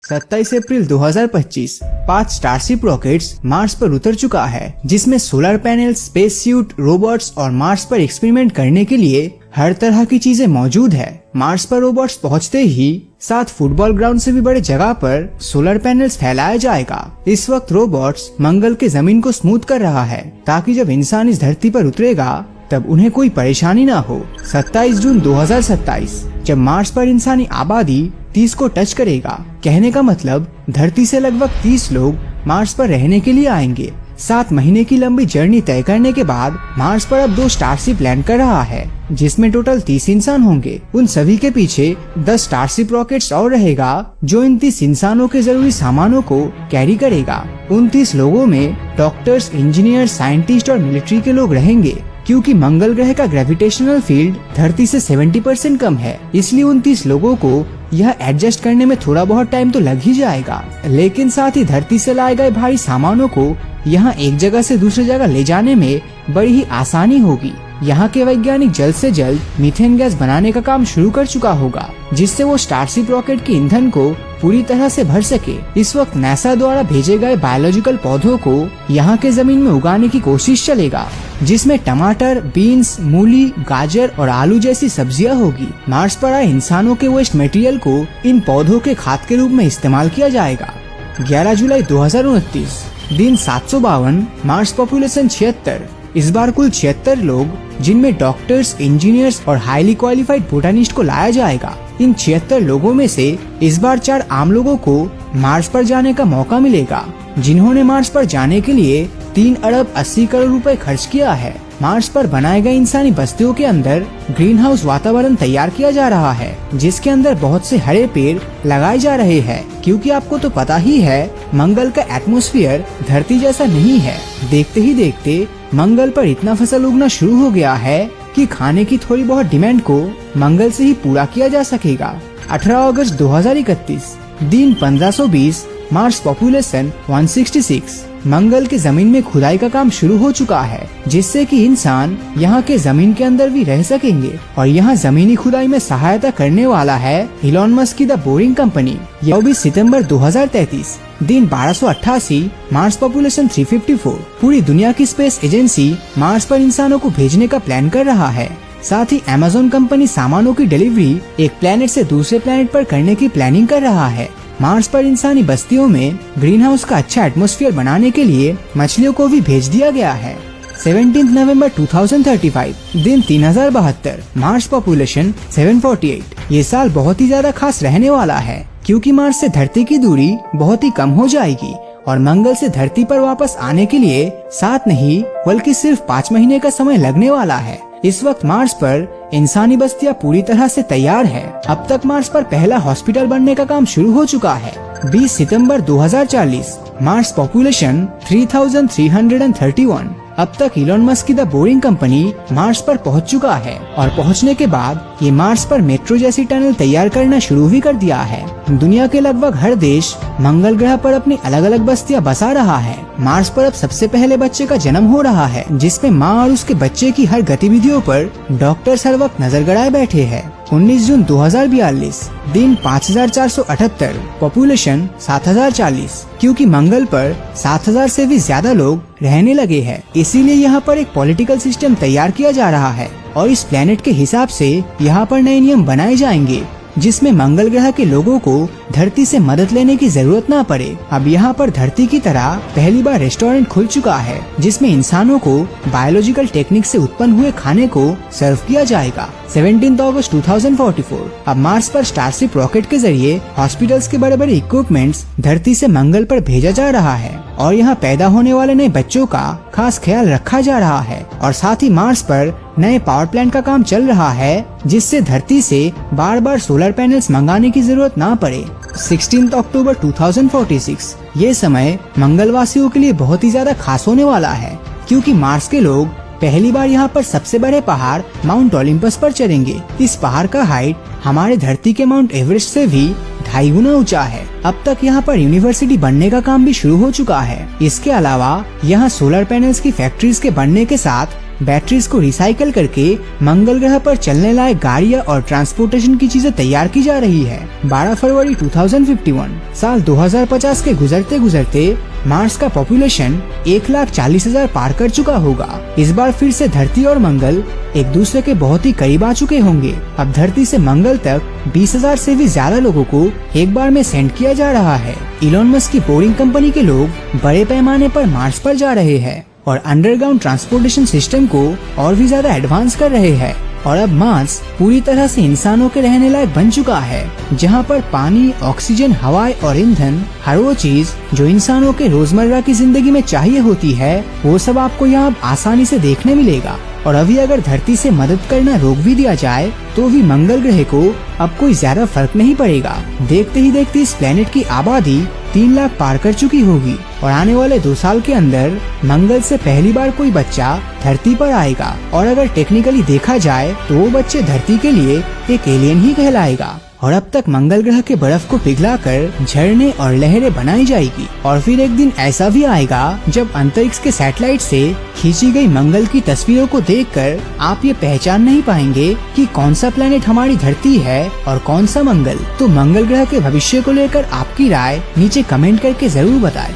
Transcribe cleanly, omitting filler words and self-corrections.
27 अप्रैल 2025 5 starship rockets Mars पर उतर चुका है, जिसमें solar panel, space suit, robots और मार्स पर एक्सपेरिमेंट करने के लिए हर तरह की चीजें मौजूद है। मार्स पर रोबोट्स पहुंचते ही 7 फुटबॉल ग्राउंड से भी बड़े जगह पर सोलर पैनल्स फैलाया जाएगा। इस वक्त रोबोट्स मंगल के जमीन को स्मूथ कर रहा है, ताकि जब इंसान इस धरती पर उतरेगा तब उन्हें कोई परेशानी ना हो। 27 जून 2027 जब मार्स पर इंसानी आबादी 30 को टच करेगा, कहने का मतलब धरती से लगभग 30 लोग मार्स पर रहने के लिए आएंगे। 7 महीने की लंबी जर्नी तय करने के बाद मार्स पर अब 2 स्टारशिप लैंड कर रहा है, जिसमें टोटल 30 इंसान होंगे। उन सभी के पीछे 10 स्टारशिप रॉकेट्स और रहेगा, जो इन 30 इंसानों के जरूरी सामानों को कैरी करेगा। उन 30 लोगों में डॉक्टर्स, इंजीनियर, साइंटिस्ट और मिलिट्री के लोग रहेंगे। क्योंकि मंगल ग्रह का ग्रेविटेशनल फील्ड धरती से 70% कम है, इसलिए उन 30 लोगों को यह एडजस्ट करने में थोड़ा बहुत टाइम तो लग ही जाएगा। लेकिन साथ ही धरती से लाए गए भारी सामानों को यहाँ एक जगह से दूसरी जगह ले जाने में बड़ी ही आसानी होगी। यहाँ के वैज्ञानिक जल्द से जल्द मीथेन गैस बनाने का काम शुरू कर चुका होगा, जिससे वो स्टारशिप रॉकेट के ईंधन को पूरी तरह से भर सके। इस वक्त नासा द्वारा भेजे गए बायोलॉजिकल पौधों को यहाँ के जमीन में उगाने की कोशिश चलेगा, जिसमें टमाटर, बीन्स, मूली, गाजर और आलू जैसी सब्जियां होगी। मार्स पर आए इंसानों के वेस्ट मटेरियल को इन पौधों के खाद के रूप में इस्तेमाल किया जाएगा। 11 जुलाई 2029 दिन 752, मार्स पॉपुलेशन 76। इस बार कुल 76 लोग, जिनमें डॉक्टर्स, इंजीनियर्स और हाईली क्वालिफाइड बोटानिस्ट को लाया जाएगा। इन 76 लोगों में से इस बार 4 आम लोगों को मार्स पर जाने का मौका मिलेगा, जिन्होंने मार्स पर जाने के लिए 3 अरब 80 करोड़ रुपए खर्च किया है। मार्स पर बनाए गए इंसानी बस्तियों के अंदर ग्रीन हाउस वातावरण तैयार किया जा रहा है, जिसके अंदर बहुत से हरे पेड़ लगाए जा रहे हैं। क्योंकि आपको तो पता ही है, मंगल का एटमॉस्फेयर धरती जैसा नहीं है। देखते ही देखते मंगल पर इतना फसल उगना शुरू हो गया है कि खाने की थोड़ी बहुत डिमांड को मंगल से ही पूरा किया जा सकेगा। 18 अगस्त 2031 दिन 1520, मार्स पॉपुलेशन 166। मंगल के जमीन में खुदाई का काम शुरू हो चुका है, जिससे कि इंसान यहाँ के जमीन के अंदर भी रह सकेंगे। और यहाँ जमीनी खुदाई में सहायता करने वाला है इलॉन मस्क की द बोरिंग कंपनी। 24 सितंबर 2033 दिन 1288, मार्स पॉपुलेशन 354। पूरी दुनिया की स्पेस एजेंसी मार्स पर इंसानों को भेजने का प्लान कर रहा है। साथ ही अमेज़न कंपनी सामानों की डिलीवरी एक प्लेनेट से दूसरे प्लेनेट पर करने की प्लानिंग कर रहा है। मार्स पर इंसानी बस्तियों में ग्रीन हाउस का अच्छा एटमॉस्फेयर बनाने के लिए मछलियों को भी भेज दिया गया है। 17 नवंबर 2035 दिन 3072, मार्स पॉपुलेशन 748। ये साल बहुत ही ज्यादा खास रहने वाला है, क्योंकि मार्स से धरती की दूरी बहुत ही कम हो जाएगी और मंगल से धरती पर वापस आने के लिए 7 नहीं बल्कि सिर्फ 5 महीने का समय लगने वाला है। इस वक्त मार्स पर इंसानी बस्तियां पूरी तरह से तैयार है। अब तक मार्स पर पहला हॉस्पिटल बनने का काम शुरू हो चुका है। 20 सितंबर 2040, मार्स पॉपुलेशन 3331। अब तक इलॉन मस्क की द बोरिंग कंपनी मार्स पर पहुंच चुका है और पहुंचने के बाद ये मार्स पर मेट्रो जैसी टनल तैयार करना शुरू भी कर दिया है। दुनिया के लगभग हर देश मंगल ग्रह पर अपनी अलग अलग बस्तियां बसा रहा है। मार्स पर अब सबसे पहले बच्चे का जन्म हो रहा है, जिसमें माँ और उसके बच्चे की हर गतिविधियों पर डॉक्टर्स हर वक्त नजर गड़ाए बैठे हैं। 19 जून 2042 दिन 5478, पॉपुलेशन 7040। क्योंकि मंगल पर 7000 से भी ज्यादा लोग रहने लगे हैं, इसीलिए यहाँ पर एक पॉलिटिकल सिस्टम तैयार किया जा रहा है और इस प्लेनेट के हिसाब से यहाँ पर नए नियम बनाए जाएंगे, जिसमें मंगल ग्रह के लोगों को धरती से मदद लेने की जरूरत ना पड़े। अब यहाँ पर धरती की तरह पहली बार रेस्टोरेंट खुल चुका है, जिसमें इंसानों को बायोलॉजिकल टेक्निक से उत्पन्न हुए खाने को सर्व किया जाएगा। 17 अगस्त 2044, अब मार्स पर स्टारशिप रॉकेट के जरिए हॉस्पिटल्स के बड़े बड़े इक्विपमेंट्स धरती से मंगल पर भेजा जा रहा है और यहाँ पैदा होने वाले नए बच्चों का खास ख्याल रखा जा रहा है। और साथ ही मार्स पर नए पावर प्लांट का काम चल रहा है, जिससे धरती से बार बार सोलर पैनल्स मंगाने की जरूरत ना पड़े। 16 अक्टूबर 2046, ये समय मंगलवासियों के लिए बहुत ही ज्यादा खास होने वाला है, क्योंकि मार्स के लोग पहली बार यहाँ पर सबसे बड़े पहाड़ माउंट ओलंपस पर चढ़ेंगे। इस पहाड़ का हाइट हमारे धरती के माउंट एवरेस्ट से भी 2.5 गुना ऊंचा है। अब तक यहाँ पर यूनिवर्सिटी बनने का काम भी शुरू हो चुका है। इसके अलावा यहाँ सोलर पैनल्स की फैक्ट्रीज के बनने के साथ बैटरीज को रिसाइकल करके मंगल ग्रह पर चलने लायक गाड़ियाँ और ट्रांसपोर्टेशन की चीजें तैयार की जा रही है। 12 फरवरी 2051 साल 2050 के गुजरते गुजरते मार्स का पॉपुलेशन 1,40,000 पार कर चुका होगा। इस बार फिर से धरती और मंगल एक दूसरे के बहुत ही करीब आ चुके होंगे। अब धरती से मंगल तक 20,000 से भी ज्यादा लोगों को एक बार में सेंड किया जा रहा है। इलॉन मस्क की बोरिंग कंपनी के लोग बड़े पैमाने पर मार्स पर जा रहे हैं और अंडरग्राउंड ट्रांसपोर्टेशन सिस्टम को और भी ज्यादा एडवांस कर रहे हैं। और अब मार्स पूरी तरह से इंसानों के रहने लायक बन चुका है, जहां पर पानी, ऑक्सीजन, हवाएं और ईंधन, हर वो चीज जो इंसानों के रोजमर्रा की जिंदगी में चाहिए होती है, वो सब आपको यहाँ आसानी से देखने मिलेगा। और अभी अगर धरती से मदद करना रोक भी दिया जाए तो भी मंगल ग्रह को अब कोई ज्यादा फर्क नहीं पड़ेगा। देखते ही देखते इस प्लेनेट की आबादी 3 लाख पार कर चुकी होगी और आने वाले 2 साल के अंदर मंगल से पहली बार कोई बच्चा धरती पर आएगा। और अगर टेक्निकली देखा जाए तो वो बच्चे धरती के लिए एक एलियन ही कहलाएगा। और अब तक मंगल ग्रह के बर्फ को पिघलाकर झरने और लहरें बनाई जाएगी। और फिर एक दिन ऐसा भी आएगा जब अंतरिक्ष के सैटेलाइट से खींची गई मंगल की तस्वीरों को देखकर आप ये पहचान नहीं पाएंगे कि कौन सा प्लेनेट हमारी धरती है और कौन सा मंगल। तो मंगल ग्रह के भविष्य को लेकर आपकी राय नीचे कमेंट करके जरूर बताएं।